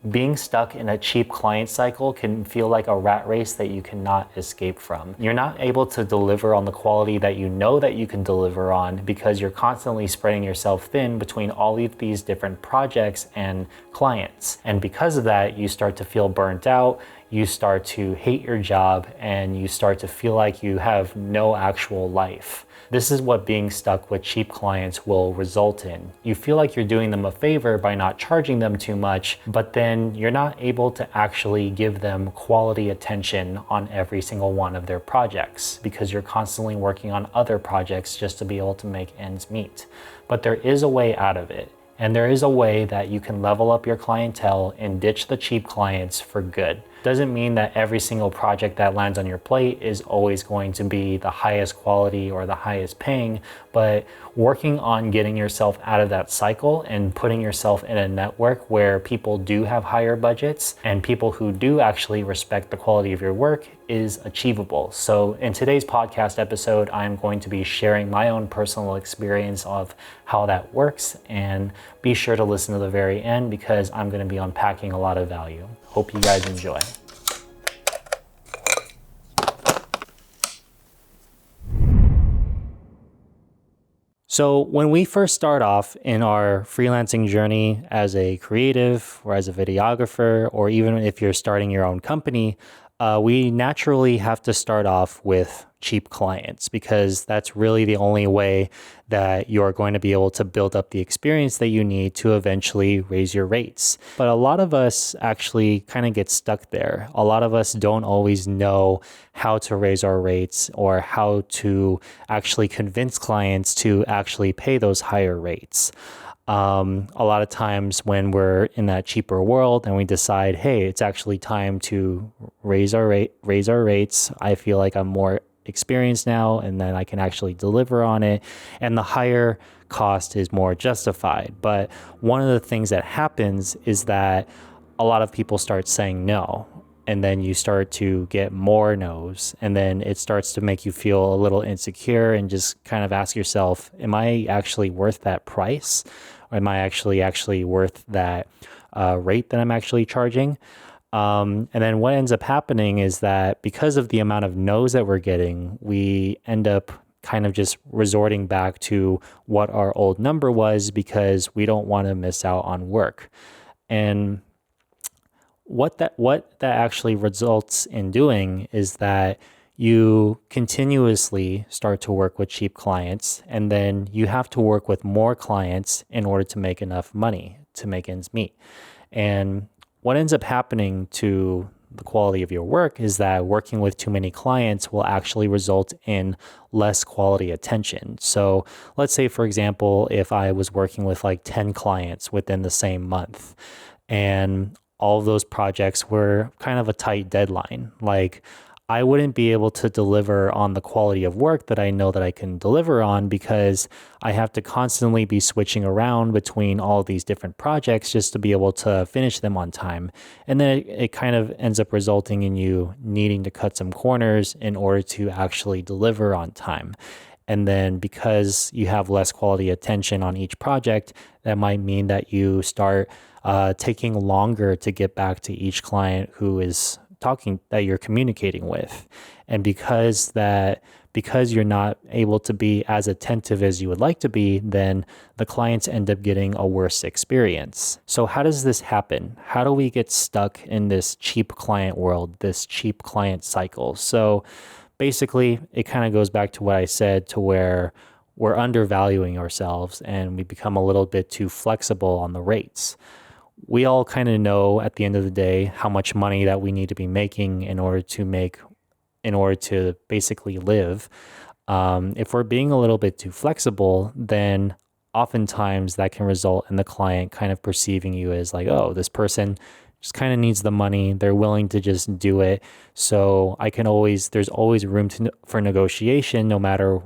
Being stuck in a cheap client cycle can feel like a rat race that you cannot escape from. You're not able to deliver on the quality that you know that you can deliver on because you're constantly spreading yourself thin between all of these different projects and clients. And because of that, you start to feel burnt out, you start to hate your job, and you start to feel like you have no actual life. This is what being stuck with cheap clients will result in. You feel like you're doing them a favor by not charging them too much, but then you're not able to actually give them quality attention on every single one of their projects because you're constantly working on other projects just to be able to make ends meet. But there is a way out of it. And there is a way that you can level up your clientele and ditch the cheap clients for good. Doesn't mean that every single project that lands on your plate is always going to be the highest quality or the highest paying, but working on getting yourself out of that cycle and putting yourself in a network where people do have higher budgets and people who do actually respect the quality of your work is achievable. So in today's podcast episode, I'm going to be sharing my own personal experience of how that works, and be sure to listen to the very end because I'm going to be unpacking a lot of value. Hope you guys enjoy. So when we first start off in our freelancing journey as a creative or as a videographer, or even if you're starting your own company, we naturally have to start off with cheap clients because that's really the only way that you're going to be able to build up the experience that you need to eventually raise your rates. But a lot of us actually kind of get stuck there. A lot of us don't always know how to raise our rates or how to actually convince clients to actually pay those higher rates. A lot of times when we're in that cheaper world and we decide, hey, it's actually time to raise our rates. I feel like I'm more experienced now and then I can actually deliver on it. And the higher cost is more justified. But one of the things that happens is that a lot of people start saying no. And then you start to get more no's, and then it starts to make you feel a little insecure and just kind of ask yourself, am I actually worth that price? Or am I actually worth that rate that I'm actually charging? And then what ends up happening is that because of the amount of no's that we're getting, we end up kind of just resorting back to what our old number was because we don't want to miss out on work. And what that actually results in doing is that you continuously start to work with cheap clients, and then you have to work with more clients in order to make enough money to make ends meet. And what ends up happening to the quality of your work is that working with too many clients will actually result in less quality attention. So let's say, for example, if I was working with like 10 clients within the same month, and all of those projects were kind of a tight deadline. Like I wouldn't be able to deliver on the quality of work that I know that I can deliver on because I have to constantly be switching around between all these different projects just to be able to finish them on time. And then it kind of ends up resulting in you needing to cut some corners in order to actually deliver on time. And then because you have less quality attention on each project, that might mean that you start taking longer to get back to each client who is that you're communicating with. And because you're not able to be as attentive as you would like to be, then the clients end up getting a worse experience. So how does this happen? How do we get stuck in this cheap client world, this cheap client cycle? So basically, it kind of goes back to what I said, to where we're undervaluing ourselves and we become a little bit too flexible on the rates. We all kind of know at the end of the day how much money that we need to be making in order to basically live. If we're being a little bit too flexible, then oftentimes that can result in the client kind of perceiving you as like, oh, this person just kind of needs the money. They're willing to just do it. So there's always room for negotiation no matter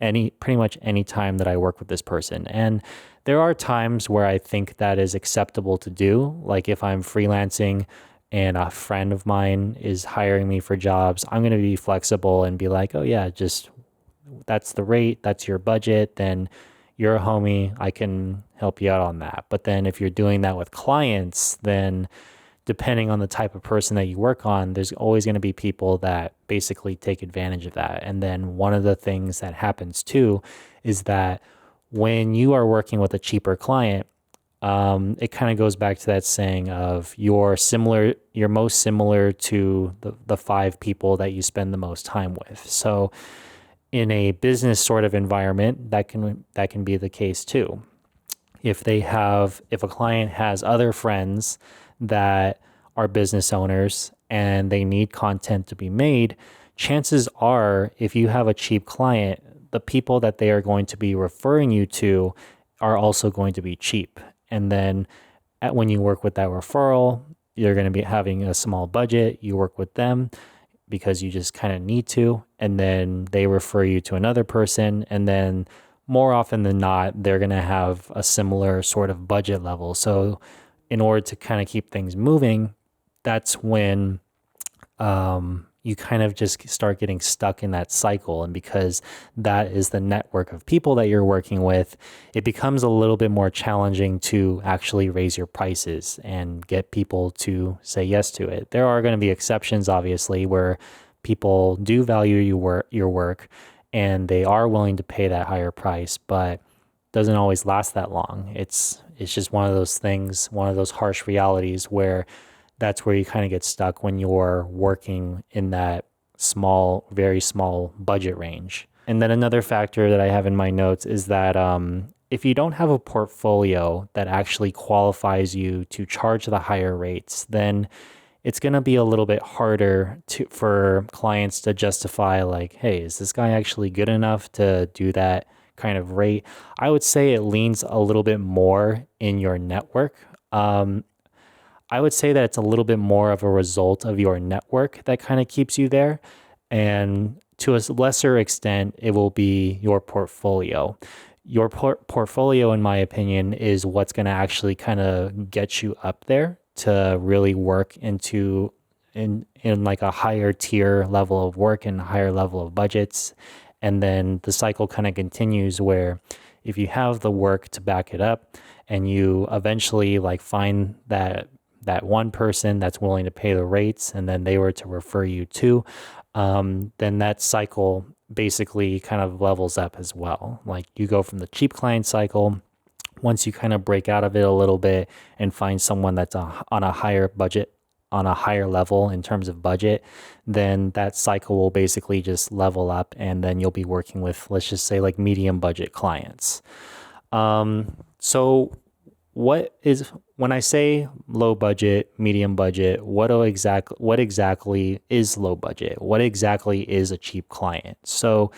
pretty much any time that I work with this person. And there are times where I think that is acceptable to do. Like if I'm freelancing and a friend of mine is hiring me for jobs, I'm going to be flexible and be like, oh yeah, just that's the rate, that's your budget, then you're a homie, I can help you out on that. But then if you're doing that with clients, then depending on the type of person that you work on, there's always going to be people that basically take advantage of that. And then one of the things that happens too is that when you are working with a cheaper client, it kind of goes back to that saying of you're most similar to the five people that you spend the most time with. So in a business sort of environment, that can be the case too. If a client has other friends that are business owners and they need content to be made, chances are if you have a cheap client, the people that they are going to be referring you to are also going to be cheap. And then when you work with that referral, you're going to be having a small budget. You work with them because you just kind of need to, and then they refer you to another person, and then more often than not, they're going to have a similar sort of budget level. So in order to kind of keep things moving, that's when you kind of just start getting stuck in that cycle. And because that is the network of people that you're working with, it becomes a little bit more challenging to actually raise your prices and get people to say yes to it. There are going to be exceptions, obviously, where people do value your work and they are willing to pay that higher price, but doesn't always last that long. It's just one of those things, one of those harsh realities where that's where you kind of get stuck when you're working in that small, very small budget range. And then another factor that I have in my notes is that if you don't have a portfolio that actually qualifies you to charge the higher rates, then it's going to be a little bit harder for clients to justify like, hey, is this guy actually good enough to do that kind of rate? I would say it leans a little bit more in your network. I would say that it's a little bit more of a result of your network that kind of keeps you there. And to a lesser extent, it will be your portfolio. Your portfolio, in my opinion, is what's going to actually kind of get you up there to really work in like a higher tier level of work and higher level of budgets. And then the cycle kind of continues where if you have the work to back it up and you eventually like find that one person that's willing to pay the rates and then they were to refer you to, then that cycle basically kind of levels up as well. Like you go from the cheap client cycle, once you kind of break out of it a little bit and find someone that's on a higher budget, on a higher level in terms of budget, then that cycle will basically just level up and then you'll be working with, let's just say like medium budget clients. So when I say low budget, medium budget, what exactly is low budget? What exactly is a cheap client? So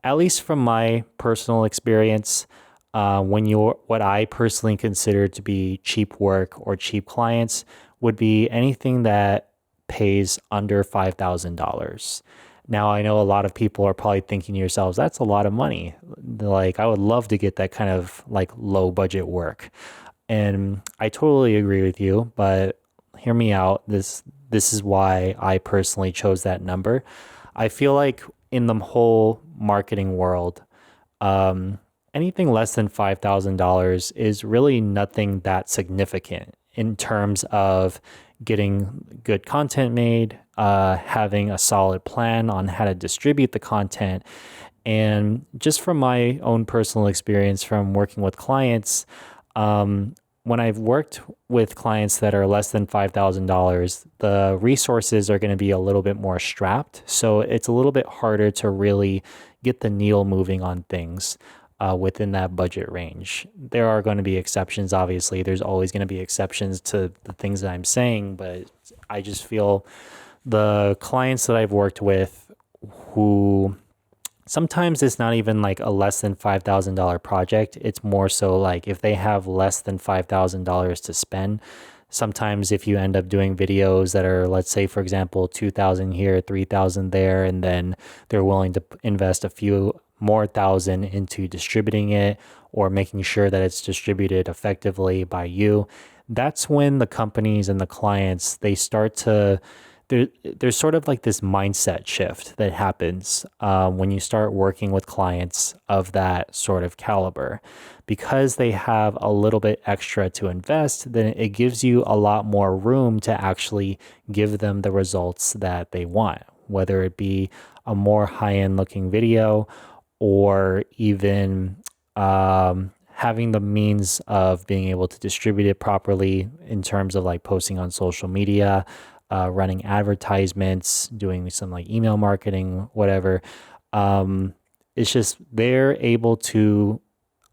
at least from my personal experience, what I personally consider to be cheap work or cheap clients would be anything that pays under $5,000. Now, I know a lot of people are probably thinking to yourselves, that's a lot of money. Like, I would love to get that kind of like low budget work. And I totally agree with you, but hear me out. This is why I personally chose that number. I feel like in the whole marketing world, anything less than $5,000 is really nothing that significant in terms of getting good content made, having a solid plan on how to distribute the content. And just from my own personal experience from working with clients, when I've worked with clients that are less than $5,000, the resources are going to be a little bit more strapped. So it's a little bit harder to really get the needle moving on things within that budget range. There are going to be exceptions, obviously. There's always going to be exceptions to the things that I'm saying, but I just feel the clients that I've worked with who sometimes it's not even like a less than $5,000 project. It's more so like if they have less than $5,000 to spend, sometimes if you end up doing videos that are, let's say, for example, 2,000 here, 3,000 there, and then they're willing to invest a few more thousand into distributing it or making sure that it's distributed effectively by you, that's when the companies and the clients, they start to there's sort of like this mindset shift that happens when you start working with clients of that sort of caliber. Because they have a little bit extra to invest, then it gives you a lot more room to actually give them the results that they want, whether it be a more high-end looking video or even having the means of being able to distribute it properly in terms of like posting on social media, running advertisements, doing some like email marketing, whatever. Um, it's just they're able to,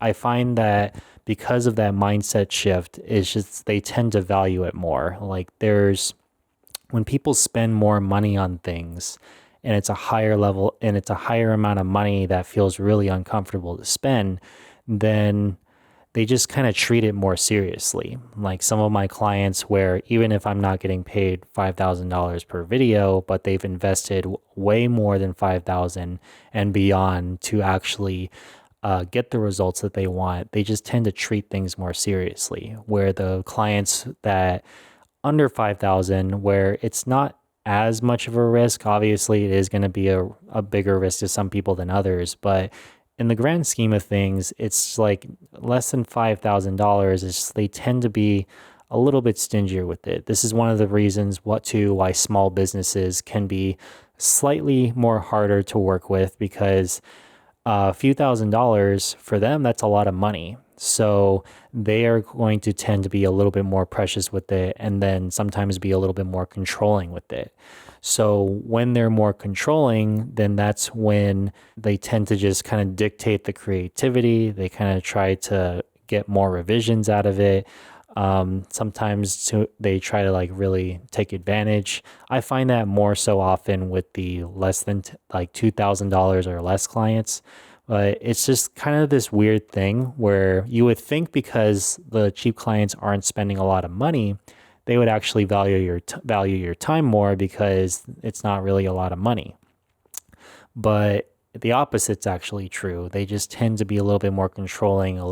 I find that because of that mindset shift, it's just they tend to value it more. Like when people spend more money on things and it's a higher level and it's a higher amount of money that feels really uncomfortable to spend, then they just kind of treat it more seriously. Like some of my clients, where even if I'm not getting paid $5,000 per video, but they've invested way more than 5,000 and beyond to actually get the results that they want, they just tend to treat things more seriously. Where the clients that under 5,000, where it's not as much of a risk. Obviously, it is going to be a bigger risk to some people than others, but in the grand scheme of things, it's like less than $5,000. It's just, they tend to be a little bit stingier with it. This is one of the reasons why small businesses can be slightly more harder to work with, because a few $1,000s for them, that's a lot of money. So they are going to tend to be a little bit more precious with it, and then sometimes be a little bit more controlling with it. So when they're more controlling, then that's when they tend to just kind of dictate the creativity. They kind of try to get more revisions out of it. They try to like really take advantage. I find that more so often with the less than like $2,000 or less clients. But it's just kind of this weird thing where you would think because the cheap clients aren't spending a lot of money, they would actually value your time more because it's not really a lot of money. But the opposite's actually true. They just tend to be a little bit more controlling, have a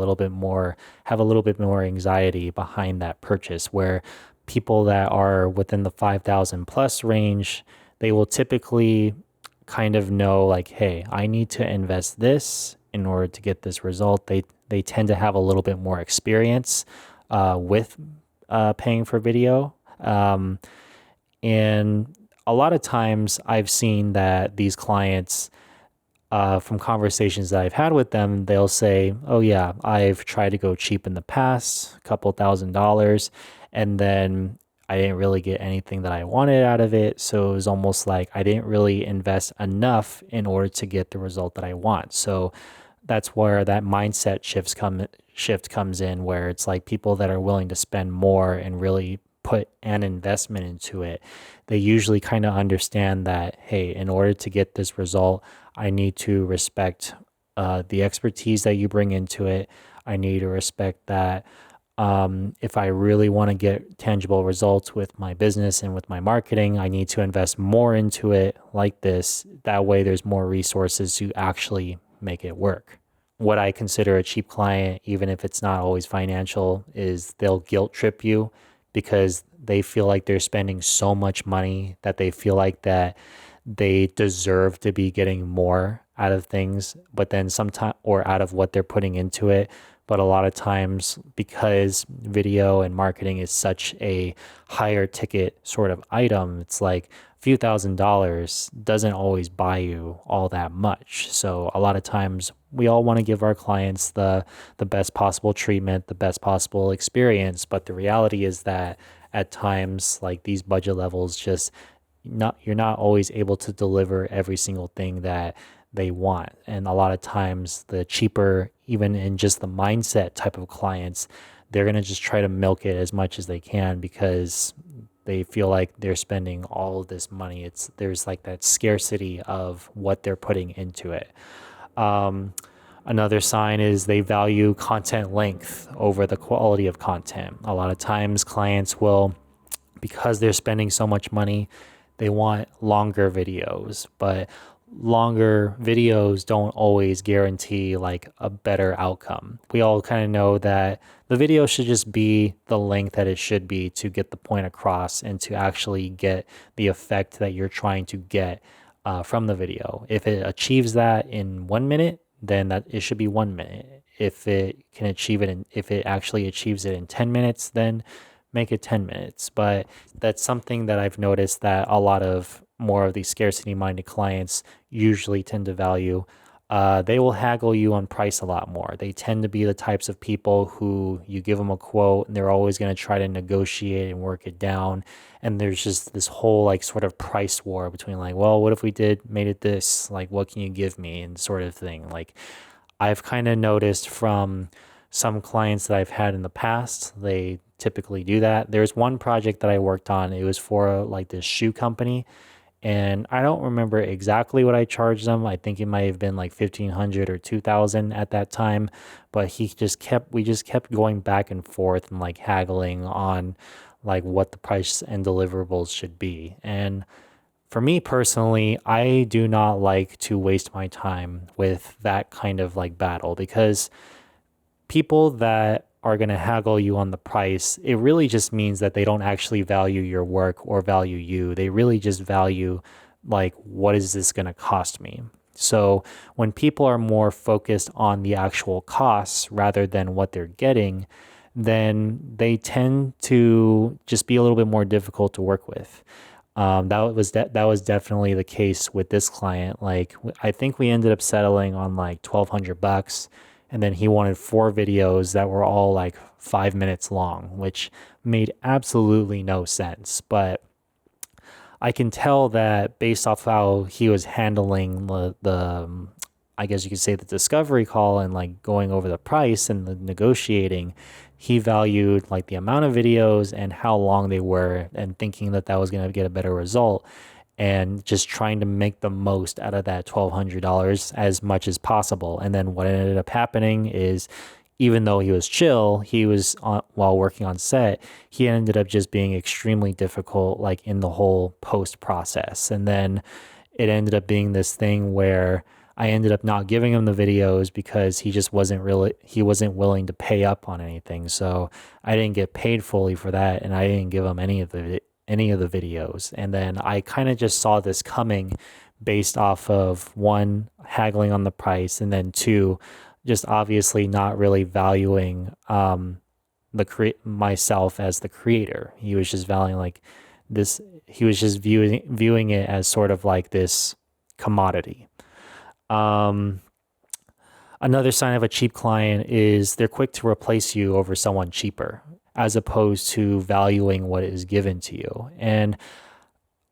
little bit more anxiety behind that purchase, where people that are within the 5,000 plus range, they will typically kind of know like, hey, I need to invest this in order to get this result. They tend to have a little bit more experience with paying for video. And a lot of times I've seen that these clients, from conversations that I've had with them, they'll say, oh yeah, I've tried to go cheap in the past, a couple $1,000s, and then I didn't really get anything that I wanted out of it. So it was almost like I didn't really invest enough in order to get the result that I want. So that's where that mindset shift comes in, where it's like people that are willing to spend more and really put an investment into it, they usually kind of understand that, hey, in order to get this result, I need to respect the expertise that you bring into it. I need to respect that if I really want to get tangible results with my business and with my marketing, I need to invest more into it like this. That way, there's more resources to actually make it work. What I consider a cheap client, even if it's not always financial, is they'll guilt trip you because they feel like they're spending so much money that they feel like that they deserve to be getting more out of things, but then sometimes, or out of what they're putting into it. But a lot of times, because video and marketing is such a higher ticket sort of item, it's like a few $1,000s doesn't always buy you all that much. So a lot of times we all want to give our clients the best possible treatment, the best possible experience. But the reality is that at times, like these budget levels, you're not always able to deliver every single thing that they want. And a lot of times the cheaper, even in just the mindset type of clients, they're going to just try to milk it as much as they can because they feel like they're spending all of this money. There's like that scarcity of what they're putting into it. Another sign is they value content length over the quality of content. A lot of times clients will, because they're spending so much money, they want longer videos, but longer videos don't always guarantee like a better outcome. We all kind of know that the video should just be the length that it should be to get the point across and to actually get the effect that you're trying to get from the video. If it achieves that in 1 minute, then that it should be 1 minute. If it can achieve it, if it actually achieves it in 10 minutes, then make it 10 minutes. But that's something that I've noticed that a lot of more of these scarcity minded clients usually tend to value. They will haggle you on price a lot more. They tend to be the types of people who you give them a quote and they're always going to try to negotiate and work it down. And there's just this whole like sort of price war between like, well, what if we made it this? Like, what can you give me? And sort of thing. Like, I've kind of noticed from some clients that I've had in the past, they typically do that. There's one project that I worked on. It was for like this shoe company, and I don't remember exactly what I charged them. I think it might have been like 1,500 or 2,000 at that time, but we just kept going back and forth and like haggling on like what the price and deliverables should be. And for me personally, I do not like to waste my time with that kind of like battle, because people that are going to haggle you on the price, it really just means that they don't actually value your work or value you. They really just value like, what is this going to cost me? So when people are more focused on the actual costs rather than what they're getting, then they tend to just be a little bit more difficult to work with. That was definitely the case with this client. Like, I think we ended up settling on like $1,200, and then he wanted 4 videos that were all like 5 minutes long, which made absolutely no sense. But I can tell that based off how he was handling I guess you could say the discovery call and like going over the price and the negotiating, he valued like the amount of videos and how long they were, and thinking that that was going to get a better result, and just trying to make the most out of that $1,200 as much as possible. And then what ended up happening is, even though he was chill, while working on set, he ended up just being extremely difficult, like in the whole post process. And then it ended up being this thing where I ended up not giving him the videos because he wasn't willing to pay up on anything. So I didn't get paid fully for that, and I didn't give him any of the videos. And then I kind of just saw this coming based off of, one, haggling on the price, and then two, just obviously not really valuing myself as the creator. He was just valuing like this. He was just viewing it as sort of like this commodity. Another sign of a cheap client is they're quick to replace you over someone cheaper, as opposed to valuing what is given to you. And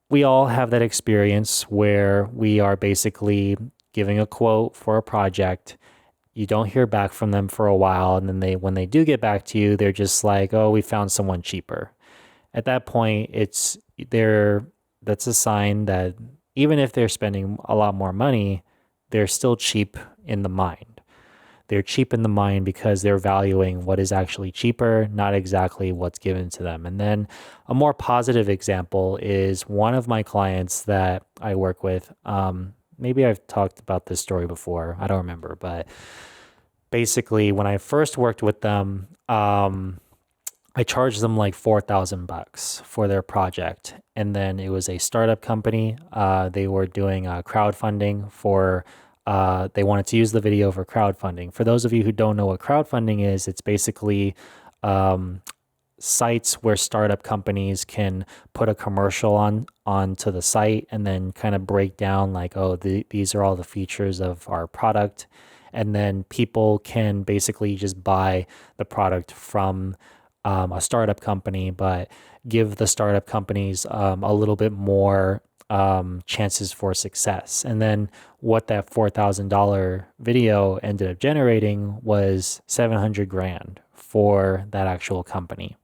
we all have that experience where we are basically giving a quote for a project. You don't hear back from them for a while, and then when they do get back to you, they're just like, "Oh, we found someone cheaper." At that point, that's a sign that even if they're spending a lot more money, they're still cheap in the mind. They're cheap in the mind because they're valuing what is actually cheaper, not exactly what's given to them. And then a more positive example is one of my clients that I work with. Maybe I've talked about this story before. I don't remember. But basically, when I first worked with them, I charged them like $4,000 for their project. And then it was a startup company. They were doing crowdfunding they wanted to use the video for crowdfunding. For those of you who don't know what crowdfunding is, it's basically sites where startup companies can put a commercial onto the site and then kind of break down like, oh, these are all the features of our product. And then people can basically just buy the product from a startup company, but give the startup companies a little bit more chances for success. And then what that $4,000 video ended up generating was 700 grand for that actual company.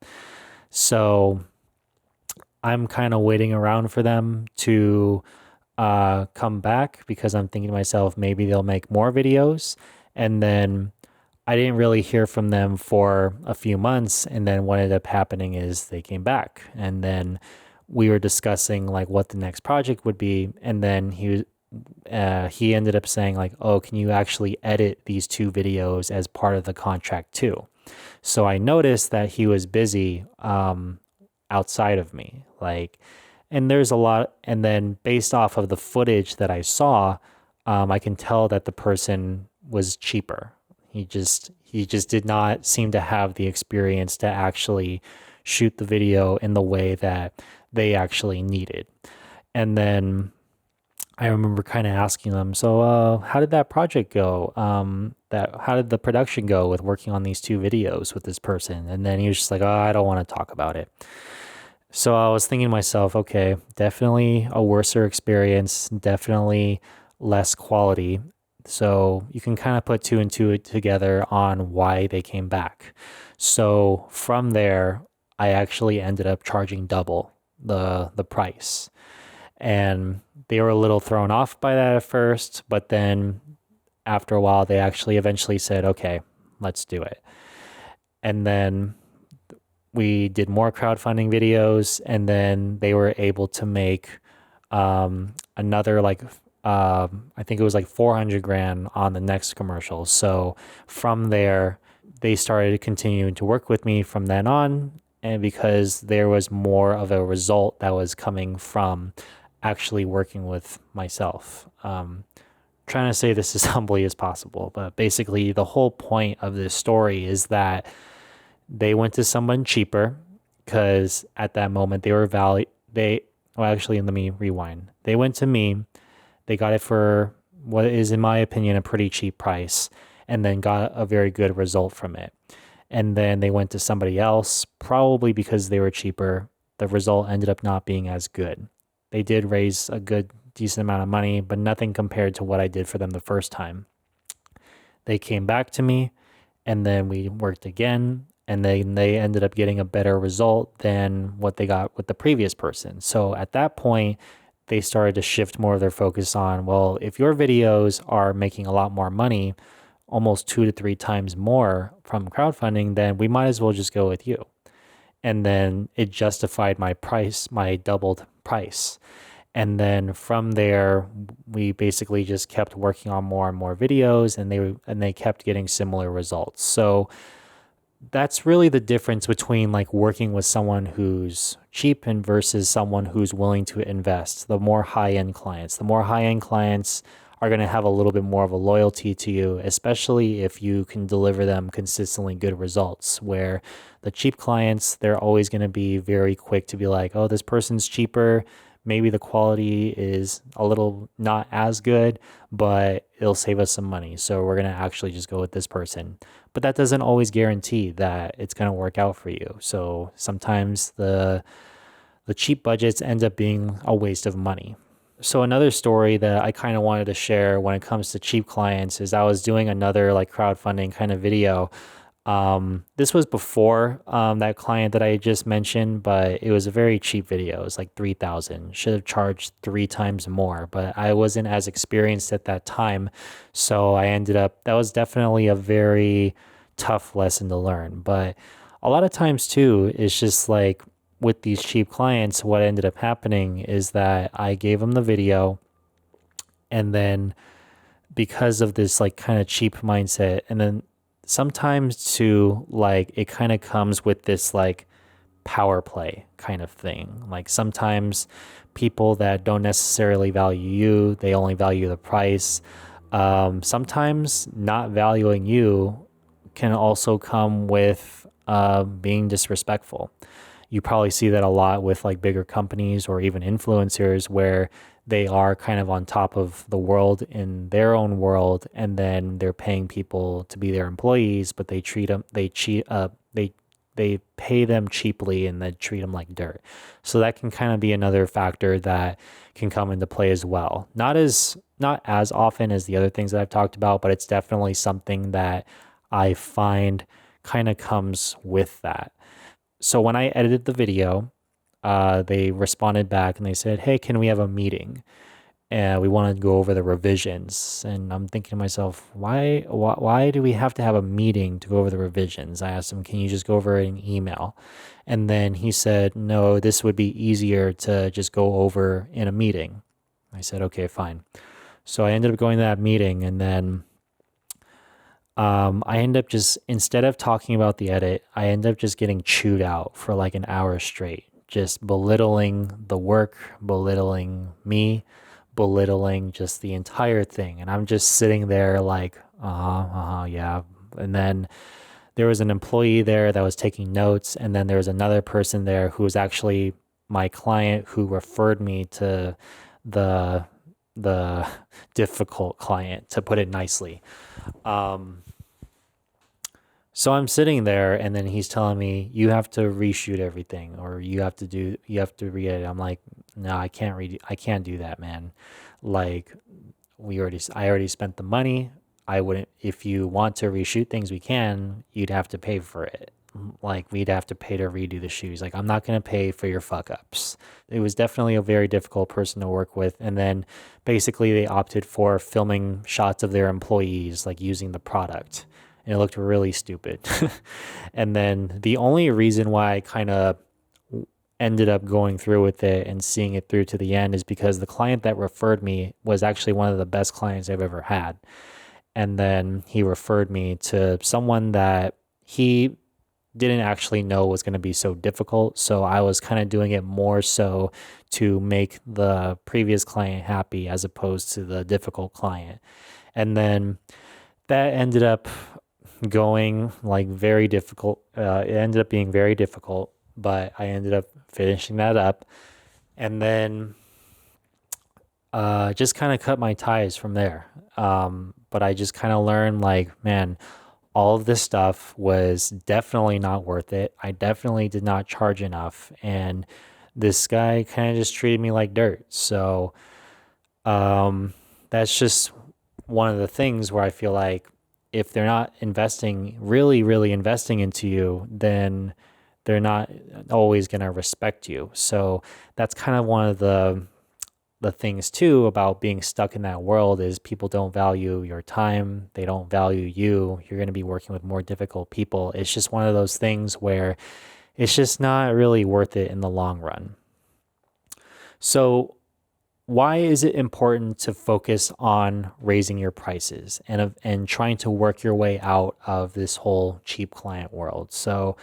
So I'm kind of waiting around for them to come back, because I'm thinking to myself, maybe they'll make more videos. And then I didn't really hear from them for a few months. And then what ended up happening is they came back, and then we were discussing like what the next project would be. And then he ended up saying like, oh, can you actually edit these two videos as part of the contract too? So I noticed that he was busy outside of me. Like, and there's a lot. And then based off of the footage that I saw, I can tell that the person was cheaper. He just did not seem to have the experience to actually shoot the video in the way that they actually needed. And then I remember kind of asking them, so how did that project go? That how did the production go with working on these two videos with this person? And then he was just like, oh, I don't want to talk about it. So I was thinking to myself, okay, definitely a worser experience, definitely less quality. So you can kind of put two and two together on why they came back. So from there, I actually ended up charging double the price. And they were a little thrown off by that at first, but then after a while, they actually eventually said, okay, let's do it. And then we did more crowdfunding videos, and then they were able to make another like I think it was like 400 grand on the next commercial. So from there, they started continuing to work with me from then on, and because there was more of a result that was coming from actually working with myself. Trying to say this as humbly as possible, but basically the whole point of this story is that they went to someone cheaper because at that moment they were well, actually, let me rewind. They went to me, they got it for what is, in my opinion, a pretty cheap price, and then got a very good result from it. And then they went to somebody else, probably because they were cheaper. The result ended up not being as good. They did raise a good, decent amount of money, but nothing compared to what I did for them the first time. They came back to me, and then we worked again, and then they ended up getting a better result than what they got with the previous person. So at that point, they started to shift more of their focus on, well, if your videos are making a lot more money, almost 2 to 3 times more from crowdfunding, then we might as well just go with you. And then it justified my price, my doubled price. And then from there, we basically just kept working on more and more videos, and they kept getting similar results. So that's really the difference between like working with someone who's cheap and versus someone who's willing to invest. The more high-end clients are going to have a little bit more of a loyalty to you, especially if you can deliver them consistently good results. Where the cheap clients, they're always going to be very quick to be like, oh, this person's cheaper. Maybe the quality is a little not as good, but it'll save us some money. So we're going to actually just go with this person. But that doesn't always guarantee that it's going to work out for you. So sometimes the cheap budgets end up being a waste of money. So another story that I kind of wanted to share when it comes to cheap clients is I was doing another like crowdfunding kind of video. This was before that client that I just mentioned, but it was a very cheap video. It was like 3,000. Should have charged 3 times more, but I wasn't as experienced at that time. So I ended up, that was definitely a very tough lesson to learn. But a lot of times too, it's just like with these cheap clients, what ended up happening is that I gave them the video, and then because of this like kind of cheap mindset, and then sometimes too, like it kind of comes with this like power play kind of thing. Like sometimes people that don't necessarily value you, they only value the price. Sometimes not valuing you can also come with being disrespectful. You probably see that a lot with like bigger companies or even influencers where they are kind of on top of the world in their own world, and then they're paying people to be their employees, but they treat them, they pay them cheaply and then treat them like dirt. So that can kind of be another factor that can come into play as well. Not as often as the other things that I've talked about, but it's definitely something that I find kind of comes with that. So when I edited the video, they responded back and they said, hey, can we have a meeting? And we want to go over the revisions. And I'm thinking to myself, why do we have to have a meeting to go over the revisions? I asked him, can you just go over an email? And then he said, no, this would be easier to just go over in a meeting. I said, okay, fine. So I ended up going to that meeting, and then I ended up just, instead of talking about the edit, I ended up just getting chewed out for like an hour straight, just belittling the work, belittling me, belittling just the entire thing. And I'm just sitting there like, yeah. And then there was an employee there that was taking notes, and then there was another person there who was actually my client who referred me to the the difficult client, to put it nicely. Um, so I'm sitting there, and then he's telling me, you have to reshoot everything, or you have to re-edit. I'm like, no, I can't do that, man. Like, I already spent the money. I wouldn't, if you want to reshoot things, we can, you'd have to pay for it. Like, we'd have to pay to redo the shoes. Like, I'm not going to pay for your fuck ups. It was definitely a very difficult person to work with. And then basically they opted for filming shots of their employees, like using the product. And it looked really stupid. And then the only reason why I kind of ended up going through with it and seeing it through to the end is because the client that referred me was actually one of the best clients I've ever had. And then he referred me to someone that he didn't actually know was going to be so difficult. So I was kind of doing it more so to make the previous client happy as opposed to the difficult client. And then that ended up going like very difficult. It ended up being very difficult, but I ended up finishing that up. And then just kind of cut my ties from there. But I just kind of learned like, man, all of this stuff was definitely not worth it. I definitely did not charge enough. And this guy kind of just treated me like dirt. So that's just one of the things where I feel like if they're not investing, really, really investing into you, then they're not always going to respect you. So that's kind of one of the things too about being stuck in that world is people don't value your time. They don't value you. You're going to be working with more difficult people. It's just one of those things where it's just not really worth it in the long run. So why is it important to focus on raising your prices and trying to work your way out of this whole cheap client world? So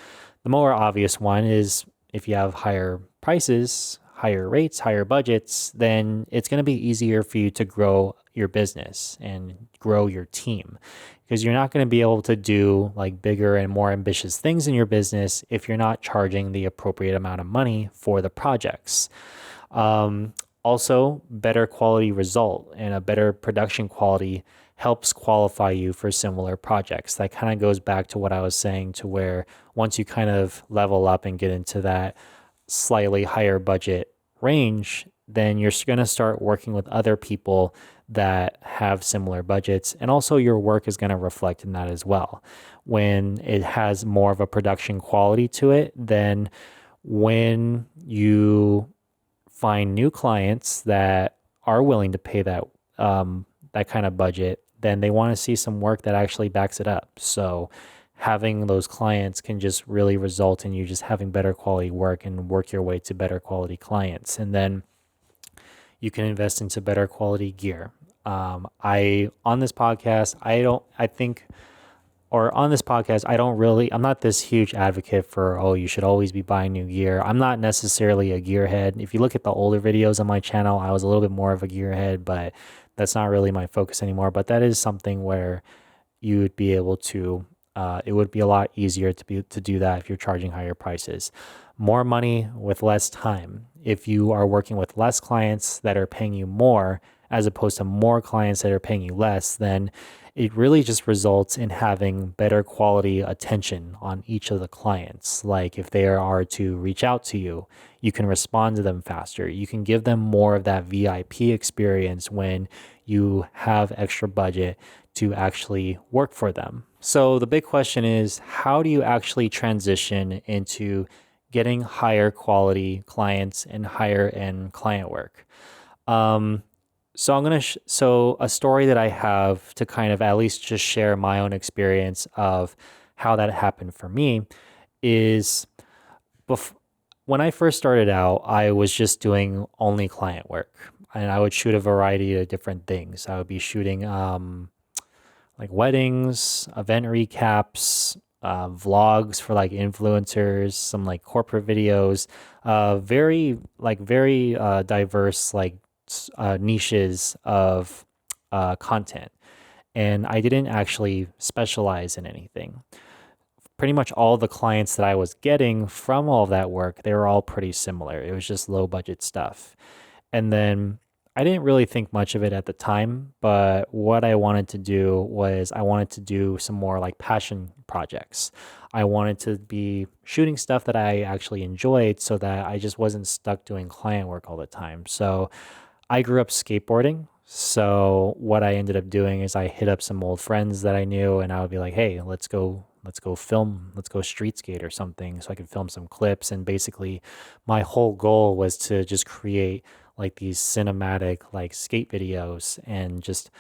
the more obvious one is if you have higher prices, higher rates, higher budgets, then it's going to be easier for you to grow your business and grow your team because you're not going to be able to do like bigger and more ambitious things in your business if you're not charging the appropriate amount of money for the projects. Also, better quality result and a better production quality helps qualify you for similar projects. That kind of goes back to what I was saying, to where once you kind of level up and get into that slightly higher budget range, then you're going to start working with other people that have similar budgets. And also your work is going to reflect in that as well. When it has more of a production quality to it, then when you find new clients that are willing to pay that kind of budget, then they want to see some work that actually backs it up. So having those clients can just really result in you just having better quality work and work your way to better quality clients. And then you can invest into better quality gear. On this podcast, I'm not this huge advocate for, oh, you should always be buying new gear. I'm not necessarily a gearhead. If you look at the older videos on my channel, I was a little bit more of a gearhead, but that's not really my focus anymore. But that is something where you would be able to, it would be a lot easier to do that if you're charging higher prices. More money with less time. If you are working with less clients that are paying you more, as opposed to more clients that are paying you less, then it really just results in having better quality attention on each of the clients. Like if they are to reach out to you, you can respond to them faster. You can give them more of that VIP experience when you have extra budget to actually work for them. So the big question is, how do you actually transition into getting higher quality clients and higher end client work? So I'm gonna so a story that I have to kind of at least just share my own experience of how that happened for me is when I first started out, I was just doing only client work. and I would shoot a variety of different things. I would be shooting like weddings, event recaps, vlogs for like influencers, some like corporate videos, very diverse like niches of content. And I didn't actually specialize in anything. Pretty much all the clients that I was getting from all of that work, they were all pretty similar. It was just low budget stuff. And then I didn't really think much of it at the time, but what I wanted to do was I wanted to do some more like passion projects. I wanted to be shooting stuff that I actually enjoyed so that I just wasn't stuck doing client work all the time. So I grew up skateboarding. So what I ended up doing is I hit up some old friends that I knew and I would be like, "Hey, let's go street skate or something." So I could film some clips, and basically my whole goal was to just create like these cinematic like skate videos and just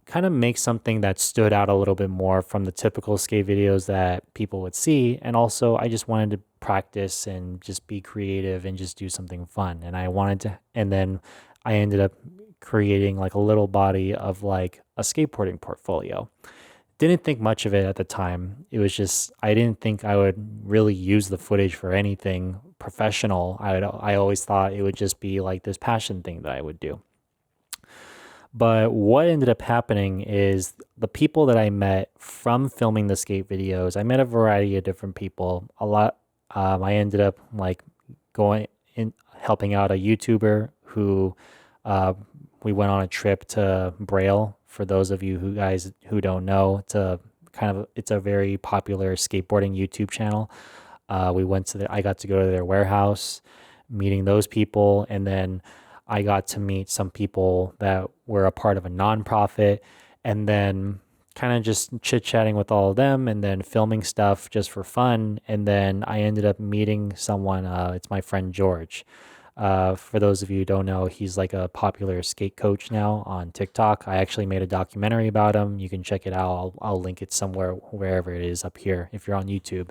kind of make something that stood out a little bit more from the typical skate videos that people would see. And also, I just wanted to practice and just be creative and just do something fun. And then I ended up creating like a little body of like a skateboarding portfolio. Didn't think much of it at the time. It was just, I didn't think I would really use the footage for anything professional. I always thought it would just be like this passion thing that I would do. But what ended up happening is the people that I met from filming the skate videos, I met a variety of different people. I ended up like going in helping out a YouTuber who uh, we went on a trip to Braille. For those of you who don't know, it's a very popular skateboarding YouTube channel. I got to go to their warehouse, meeting those people, and then I got to meet some people that were a part of a nonprofit, and then kind of just chit chatting with all of them, and then filming stuff just for fun. And then I ended up meeting someone. It's my friend George. For those of you who don't know, he's like a popular skate coach now on TikTok. I actually made a documentary about him. You can check it out. I'll link it somewhere, wherever it is up here, if you're on YouTube.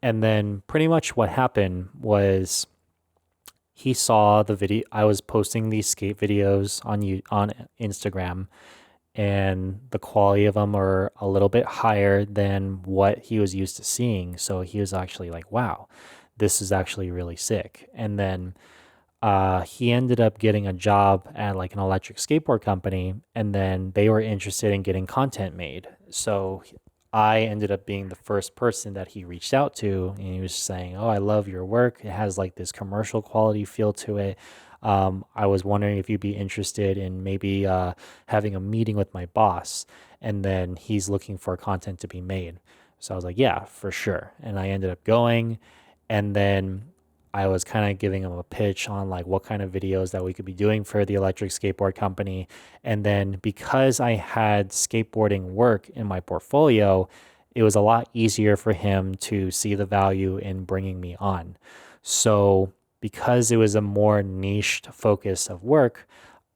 And then pretty much what happened was he saw the video. I was posting these skate videos on Instagram, and the quality of them are a little bit higher than what he was used to seeing. So he was actually like, "Wow, this is actually really sick." And then he ended up getting a job at like an electric skateboard company, and then they were interested in getting content made. So I ended up being the first person that he reached out to, and he was saying, "Oh, I love your work. It has like this commercial quality feel to it. I was wondering if you'd be interested in maybe having a meeting with my boss, and then he's looking for content to be made." So I was like, "Yeah, for sure." And I ended up going, and then I was kind of giving him a pitch on like what kind of videos that we could be doing for the electric skateboard company. And then because I had skateboarding work in my portfolio, it was a lot easier for him to see the value in bringing me on. So because it was a more niched focus of work,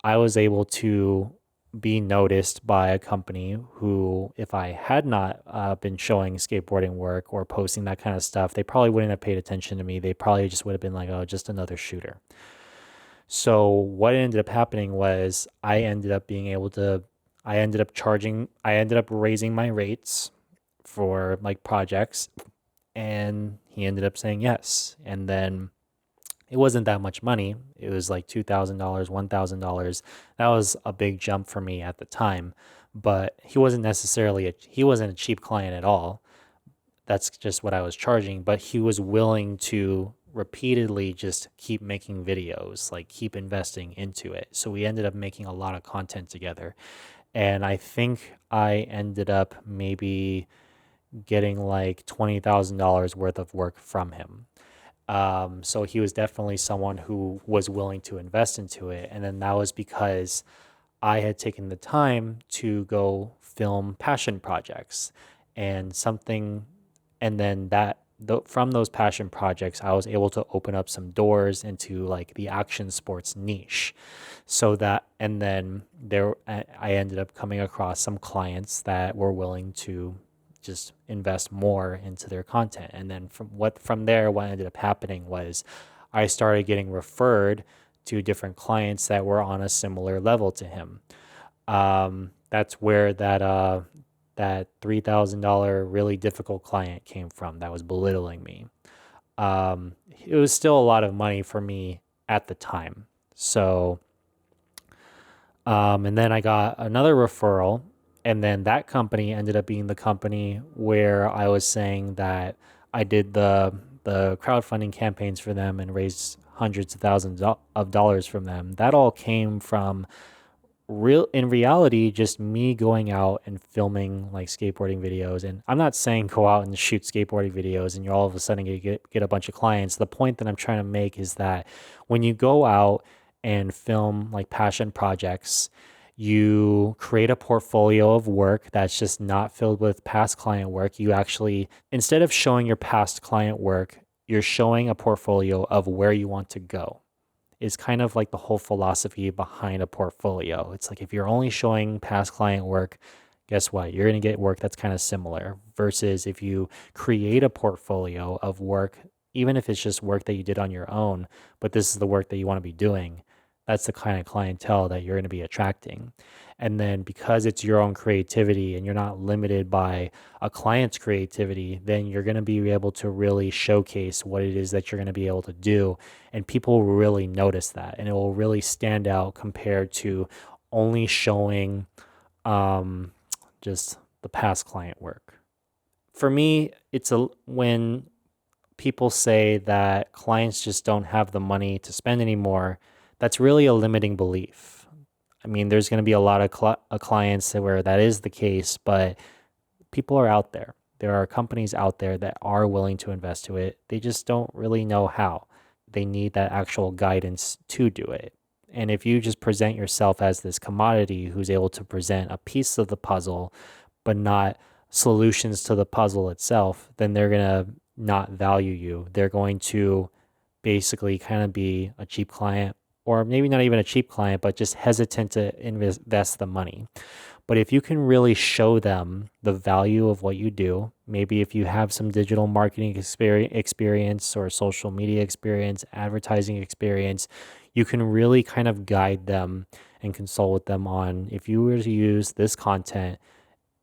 I was able to be noticed by a company who, if I had not been showing skateboarding work or posting that kind of stuff, they probably wouldn't have paid attention to me. They probably just would have been like, "Oh, just another shooter." So what ended up happening was I ended up raising my rates for like projects, and he ended up saying yes. And then it wasn't that much money. It was like $2,000, $1,000. That was a big jump for me at the time, but he wasn't a cheap client at all. That's just what I was charging, but he was willing to repeatedly just keep making videos, like keep investing into it. So we ended up making a lot of content together. And I think I ended up maybe getting like $20,000 worth of work from him. So he was definitely someone who was willing to invest into it. And then that was because I had taken the time to go film passion projects and something. And then from those passion projects, I was able to open up some doors into like the action sports niche. And then I ended up coming across some clients that were willing to just invest more into their content. And then from there, what ended up happening was I started getting referred to different clients that were on a similar level to him. That's where that $3,000 really difficult client came from that was belittling me. It was still a lot of money for me at the time. So, and then I got another referral, and then that company ended up being the company where I was saying that I did the crowdfunding campaigns for them and raised hundreds of thousands of dollars from them. That all came from real in reality just me going out and filming like skateboarding videos. And I'm not saying go out and shoot skateboarding videos and you're all of a sudden gonna get a bunch of clients. The point that I'm trying to make is that when you go out and film like passion projects, you create a portfolio of work that's just not filled with past client work. You actually, instead of showing your past client work, you're showing a portfolio of where you want to go. Is kind of like the whole philosophy behind a portfolio. It's like if you're only showing past client work, guess what? You're going to get work that's kind of similar versus if you create a portfolio of work, even if it's just work that you did on your own, but this is the work that you want to be doing, that's the kind of clientele that you're going to be attracting. And then because it's your own creativity and you're not limited by a client's creativity, then you're going to be able to really showcase what it is that you're going to be able to do. And people will really notice that and it will really stand out compared to only showing just the past client work. For me, it's when people say that clients just don't have the money to spend anymore, that's really a limiting belief. I mean, there's going to be a lot of clients where that is the case, but people are out there. There are companies out there that are willing to invest to it. They just don't really know how. They need that actual guidance to do it. And if you just present yourself as this commodity who's able to present a piece of the puzzle, but not solutions to the puzzle itself, then they're going to not value you. They're going to basically kind of be a cheap client, or maybe not even a cheap client, but just hesitant to invest the money. But if you can really show them the value of what you do, maybe if you have some digital marketing experience or social media experience, advertising experience, you can really kind of guide them and consult with them on if you were to use this content,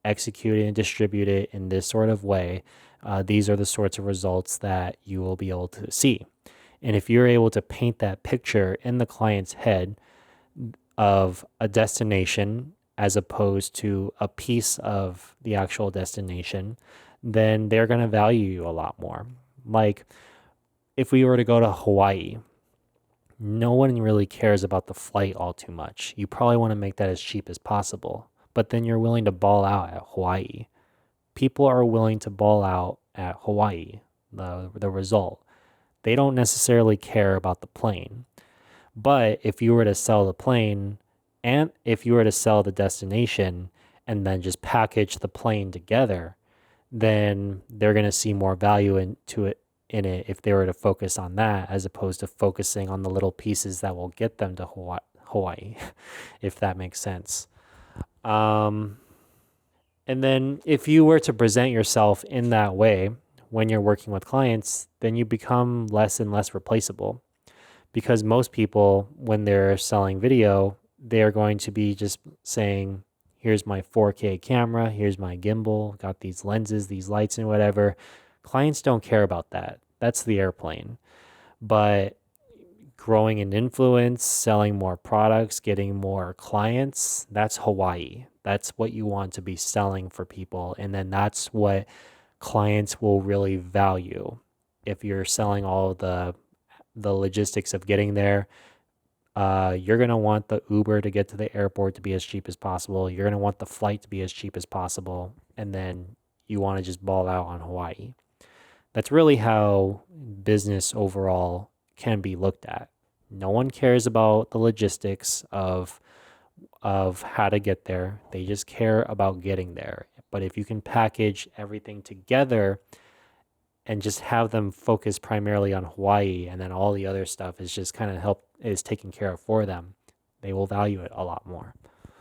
execute it and distribute it in this sort of way, these are the sorts of results that you will be able to see. And if you're able to paint that picture in the client's head of a destination as opposed to a piece of the actual destination, then they're going to value you a lot more. Like if we were to go to Hawaii, no one really cares about the flight all too much. You probably want to make that as cheap as possible, but then you're willing to ball out at Hawaii. People are willing to ball out at Hawaii, the result. They don't necessarily care about the plane. But if you were to sell the plane and if you were to sell the destination and then just package the plane together, then they're going to see more value into it in it if they were to focus on that as opposed to focusing on the little pieces that will get them to Hawaii, if that makes sense. And then if you were to present yourself in that way when you're working with clients, then you become less and less replaceable. Because most people, when they're selling video, they're going to be just saying, here's my 4K camera, here's my gimbal, got these lenses, these lights, and whatever. Clients don't care about that. That's the airplane. But growing in influence, selling more products, getting more clients, that's Hawaii. That's what you want to be selling for people. And then that's what clients will really value. If you're selling all the logistics of getting there, you're going to want the Uber to get to the airport to be as cheap as possible. You're going to want the flight to be as cheap as possible. And then you want to just ball out on Hawaii. That's really how business overall can be looked at. No one cares about the logistics of how to get there. They just care about getting there. But if you can package everything together and just have them focus primarily on Hawaii and then all the other stuff is just kind of is taken care of for them, they will value it a lot more.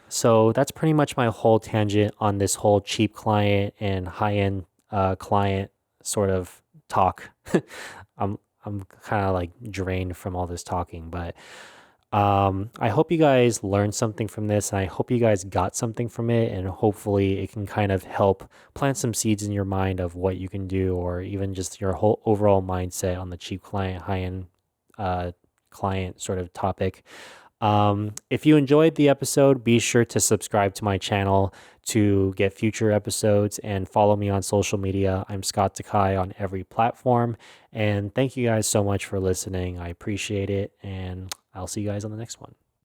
So that's pretty much my whole tangent on this whole cheap client and high-end client sort of talk. I'm kind of like drained from all this talking, but I hope you guys learned something from this, and I hope you guys got something from it, and hopefully it can kind of help plant some seeds in your mind of what you can do, or even just your whole overall mindset on the cheap client, high end uh, client sort of topic. If you enjoyed the episode, be sure to subscribe to my channel to get future episodes and follow me on social media. I'm Scott Takai on every platform. And thank you guys so much for listening. I appreciate it. And I'll see you guys on the next one.